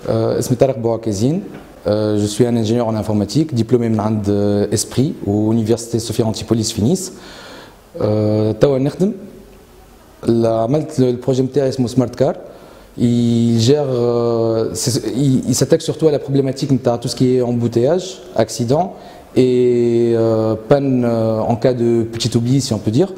اسمي طارق بوعكازين. Je suis un ingénieur en informatique, diplômé de Esprit ou Université Sophia Antipolis Finis. توا نخدم. عملت البروجي نتاعي اسمه سمارت كار. Il gère, il s'attaque surtout à la problématique de tout ce qui est embouteillage, accident et panne en cas de petit oubli, si on peut dire.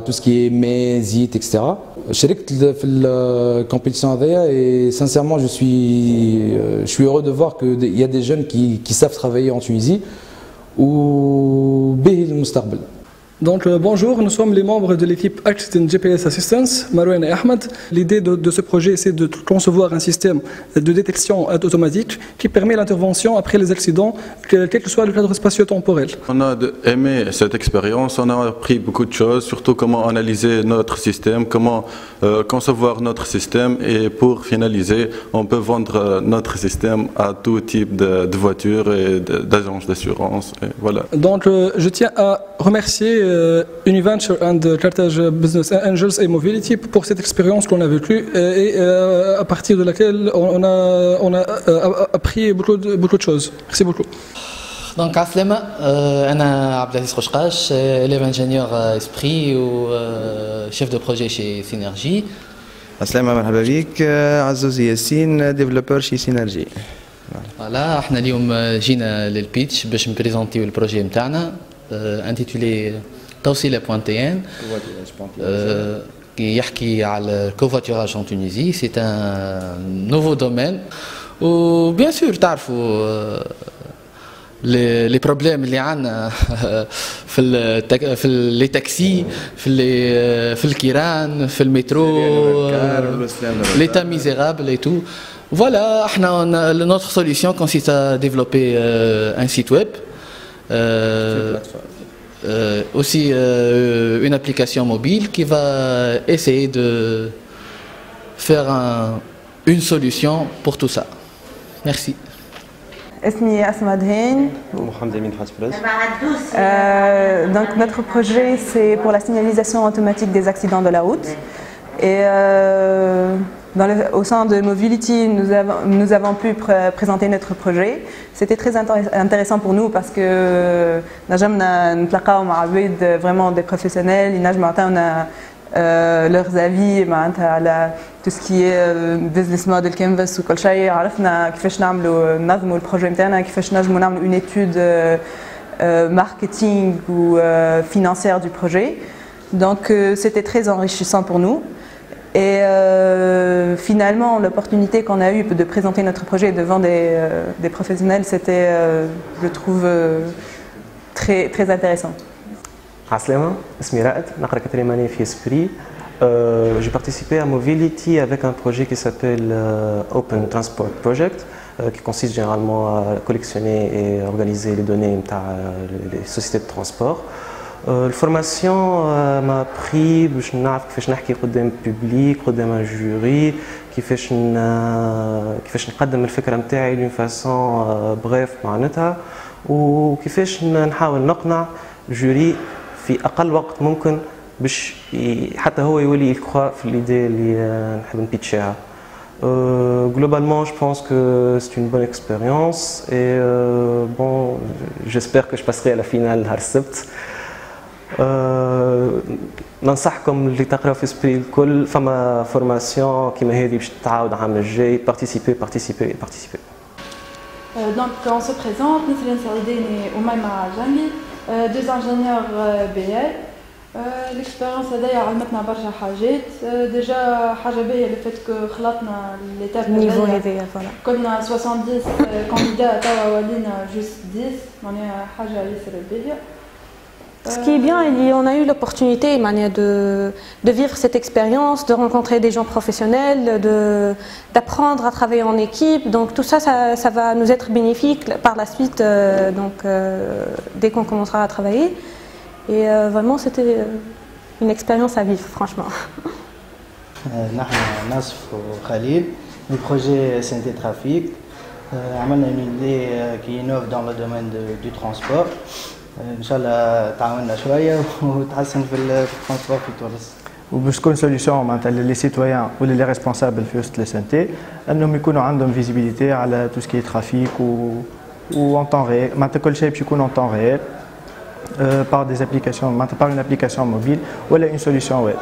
Tout ce qui est mets, zit, etc. شاركت في الكومبيتيشن هذايا et sincèrement je suis heureux de voir qu'il y a des jeunes qui savent travailler en Tunisie وبه المستقبل. Donc bonjour, nous sommes les membres de l'équipe Accident GPS Assistance, Marouane et Ahmed. L'idée de ce projet, c'est de concevoir un système de détection automatique qui permet l'intervention après les accidents, quel que soit le cadre spatio-temporel. On a aimé cette expérience, on a appris beaucoup de choses, surtout comment analyser notre système, comment concevoir notre système, et pour finaliser, on peut vendre notre système à tout type de voitures et d'agences d'assurance. Voilà. Donc je tiens à remercier Univenture and Carthage Business Angels et Mobility pour cette expérience qu'on a vécue et à partir de laquelle on a appris beaucoup de choses. Merci beaucoup. Donc عسلامة أنا عبد العزيز خشقاش élève ingénieur Esprit و chef de projet chez Synergie. عسلامة مرحبا بك عزوز ياسين ديفلوبر chez Synergie. Voilà, احنا اليوم جينا للبيتش باش نبريزونتيو البروجي نتاعنا intitulé توصيلة بوانتيان qui يحكي على الكوفاتورage en Tunisie. C'est un nouveau domaine و bien sûr تعرفوا les problèmes اللي عندنا في les taxis في الكيران في المترو l'état misérable et tout. Voilà, notre solution consiste à développer un site web. Aussi une application mobile qui va essayer de faire une solution pour tout ça. Merci. اسمي أسماء دهين. محمد أمين حسب راس. Donc notre projet c'est pour la signalisation automatique des accidents de la route et au sein de Mobility nous avons pu présenter notre projet. C'était très intéressant pour nous parce que نجمنا نتلاقاو مع عباد vraiment des professionnels. ينجموا يعطيونا leurs avis معناتها على tout ce qui est business model canvas وكل شيء. عرفنا كيفاش ننظموا البروجي نتاعنا، كيفاش نجموا نعملوا une étude marketing ou financière du projet. Donc c'était très enrichissant pour nous. Et finalement, l'opportunité qu'on a eue de présenter notre projet devant des professionnels, c'était, je trouve, très intéressant. عسلامة اسمي رائد نقرا كتريم اني في اسبري. J'ai participé à Mobility avec un projet qui s'appelle Open Transport Project qui consiste généralement à collectionner et organiser les données des sociétés de transport. الفورماسيون ما appris باش نعرف كيفاش نحكي قدام بوبليك قدام ان جوري، كيفاش نقدم الفكره نتاعي دون فاسون بريف معناتها، وكيفاش نحاول نقنع جوري في اقل وقت ممكن باش حتى هو يولي يكخوا في ليدي اللي نحب نبيتشيها. Globalement, je pense que c'est une bonne expérience et bon, j'espère que je passerai à la finale نهار السبت. ننصحكم اللي تقراو في سبري الكل فما فورماسيون كيما هذه باش تعاود العام الجاي. participer. Donc on se présente, Nisrine Saoudini et Oumaima Jambi, deux ingénieurs BL. L'expérience هذايا علمتنا برشا حاجات. ديجا حاجه باهيه لو فات كو خلطنا ليتاب نيفو هذايا كنا 70 كانديدا توا ولينا جوست 10 معناها حاجه ياسر باهيه. Ce qui est bien, on a eu l'opportunité de vivre cette expérience, de rencontrer des gens professionnels, d'apprendre à travailler en équipe. Donc tout ça, ça va nous être bénéfique par la suite, dès qu'on commencera à travailler. Et vraiment, c'était une expérience à vivre, franchement. نحن ناصف وخليل du projet Santé Trafic. عملنا une idée qui innove dans le domaine du transport. ان شاء الله تعاوننا شويه وتحسن في الترانسبور في تونس. وباش تكون سوليسيون معناتها لي سيتويان ولا لي ريسبونسابل في وسط لي سانتي انهم يكونوا عندهم فيزيبيليتي على تو سكي ترافيك و ان طون ريال معناتها كل شيء باش يكون ان طون ريال par des applications معناتها par une application mobile ولا une solution web.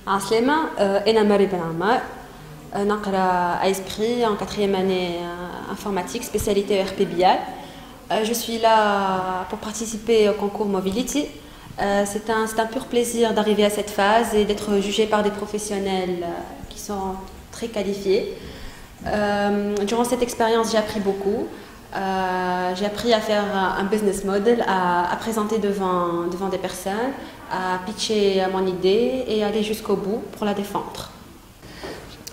عسلامة أنا مري بن عمار نقرا Esprit en 4e année informatique spécialité RPBI. Je suis là pour participer au concours Mobility. C'est un pur plaisir d'arriver à cette phase et d'être jugé par des professionnels qui sont très qualifiés. Durant cette expérience, j'ai appris beaucoup. J'ai appris à faire un business model, à présenter devant des personnes, à pitcher mon idée et aller jusqu'au bout pour la défendre.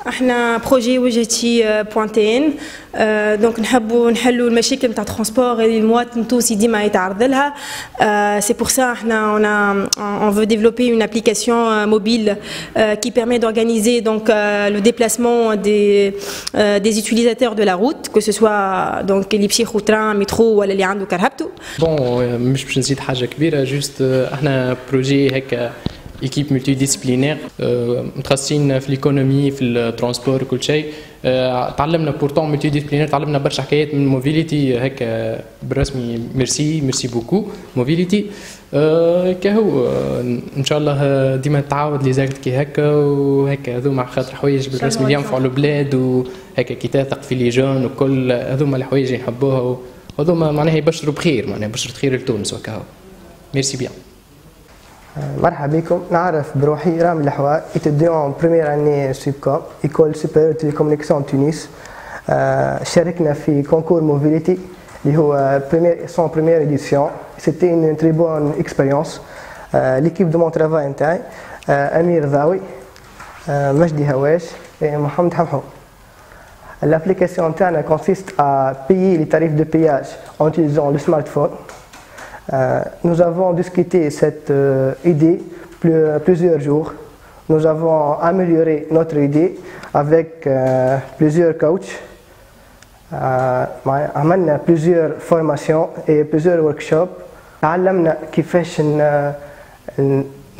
احنا بروجي وجهتي بوانتين دونك نحبوا نحلوا المشاكل نتاع الترونسبور اللي المواطن التونسي ديما يتعرض لها. C'est pour ça on veut développer une application mobile qui permet d'organiser donc le déplacement des utilisateurs de la route, que ce soit donc اللي بيمشي تران مترو ولا اللي عنده كرهبته. بون مش باش نزيد حاجه كبيره جوست احنا بروجي هكا ايكيب ملتي ديسيبلينير متخصصين في الايكونومي في الترونسبور وكل شيء. تعلمنا بورتون ملتي ديسيبلينير تعلمنا برشا حكايات من موبيليتي هكا بالرسمي. ميرسي بوكو موبيليتي. كهو ان شاء الله ديما تعاود لي زاكت كي هكا وهكا هذوما خاطر حوايج بالرسمي اللي ينفعوا البلاد وهكا كي تثق في لي جون وكل هذوما الحوايج اللي نحبوها وهذوما معناها يبشروا بخير معناها بشرة خير لتونس وكهو. ميرسي بيان. مرحبا بكم. نعرف بروحي رامي الحوار étudiant première année SUPCOM École supérieure de télécommunications تونس. شاركنا في concours mobility اللي هو son première édition. C'était une très bonne expérience. L'équipe de mon travail نتاعي أمير ضاوي مجدي هواش محمد حمحو. L'application نتاعنا consiste à payer les tarifs de péage en utilisant le smartphone. Nous avons discuté cette idée plusieurs jours. Nous avons amélioré notre idée avec plusieurs coachs. عملنا plusieurs formations et plusieurs workshops. تعلمنا كيفاش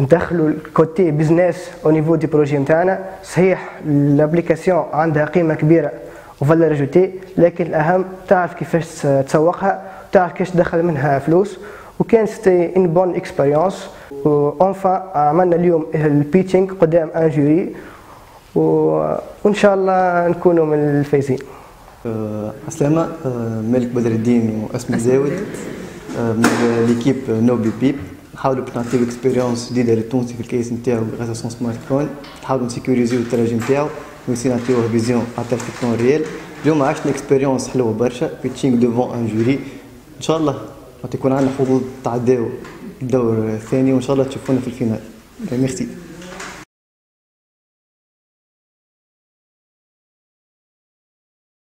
ندخلوا الكوتي بزنس au niveau du projet نتاعنا. صحيح الابليكاسيون عندها قيمة كبيرة وفالور اجوتي، لكن الأهم تعرف كيفاش تسوقها، تعرف كيفاش تدخل منها فلوس. وكان سيتي ان بون اكسبيريونس. وانفا عملنا اليوم البيتشينغ قدام ان جوري وان شاء الله نكونوا من الفايزين. عسلامة، مالك بدر الدين واسمي زاود من ليكيب نوبي بيب. نحاولوا باش نعطيو اكسبيريونس جديده للتونسي في الكيس نتاعو غاز سمارت فون. نحاولوا نسيكوريزيو التراجم نتاعو ونسي نعطيوه فيزيون على التلفون ريال. اليوم عشنا اكسبيريونس حلوه برشا، بيتشينغ ديفون ان جوري. ان شاء الله تكون عندنا حظوظ تعداو الدور الثاني وان شاء الله تشوفونا في الفينال. ميرسي.